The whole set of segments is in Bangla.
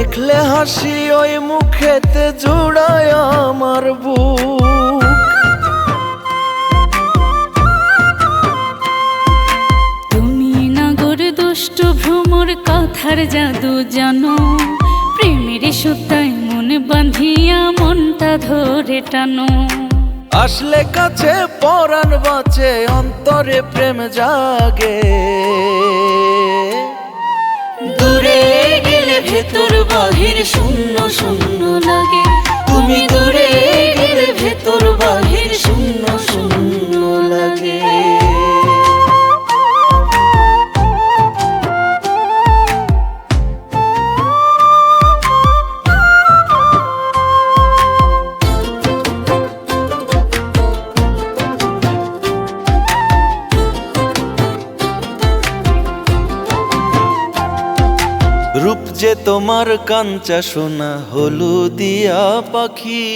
দেখলে হাসি ওই মুখেতে জুড়ায় আমার বুক। তুমি নাগর দুষ্ট ভ্রমর কথার জাদু জানো, প্রেমের সুতায় মন বাঁধিয়া মনটা ধরে টানো। আসলে কাছে পরাণ বাঁচে, অন্তরে প্রেম জাগে। দূরে গেলে ভেতর বাহির শূন্য শূন্য লাগে। তুমি দূরে গেলে ভেতর বাহির শূন্য শূন্য লাগে। রূপ যে তোমার কাঞ্চা সোনা হলুদিয়া পাখি,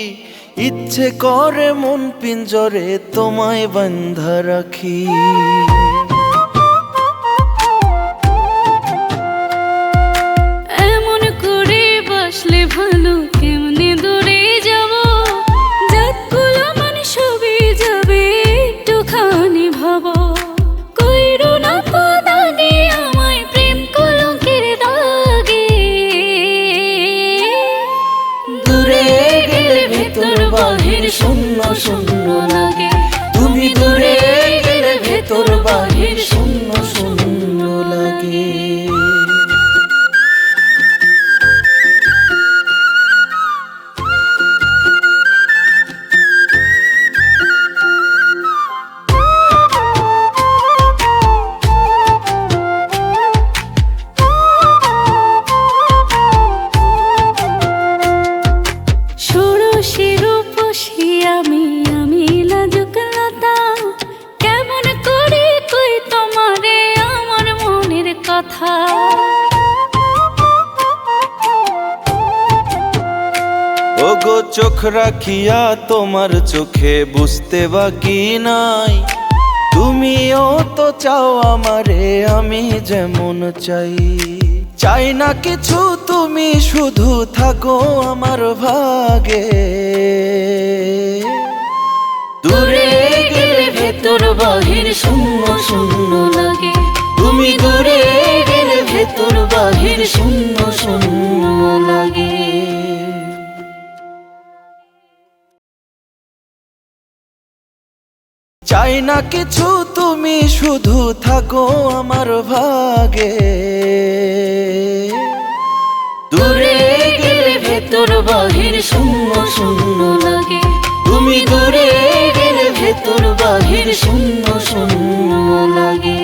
ইচ্ছে করে মন পিঞ্জরে তোমায় বান্ধা রাখি। এমন করে বসলে ভালো কেমনে দূরে যাব, জাতগুলো মানে সবই যাবে একটুখানি ভাবো। কইরো না পদানি আমায় প্রেম কলঙ্কের দাগে। দূরে গেলে ভেতর বাহির শূন্য শূন্য লাগে। তুমি দূরে গেলে ভেতর বাহির শূন্য শূন্য লাগে। আমি লাজুক লতা, কেমন করে কই তোমারে আমার মনের কথা। ওগো চোখ রাখিয়া তোমার চোখে বুঝতে বাকি নাই, তুমিও তো চাও আমারে আমি যেমন চাই। চাই না কিছু, তুমি শুধু থাকো আমার ভাগে। দূরে গেলে ভেতর বাহির শূন্য শূন্য লাগে। তুমি দূরে গেলে ভেতর বাহির শূন্য শূন্য লাগে। চাই না কিছু, তুমি শুধু থাকো আমার ভাগে। দূরে গেলে ভেতর বাহির শূন্য শূন্য লাগে। তুমি দূরে গেলে ভেতর বাহির শূন্য শূন্য লাগে।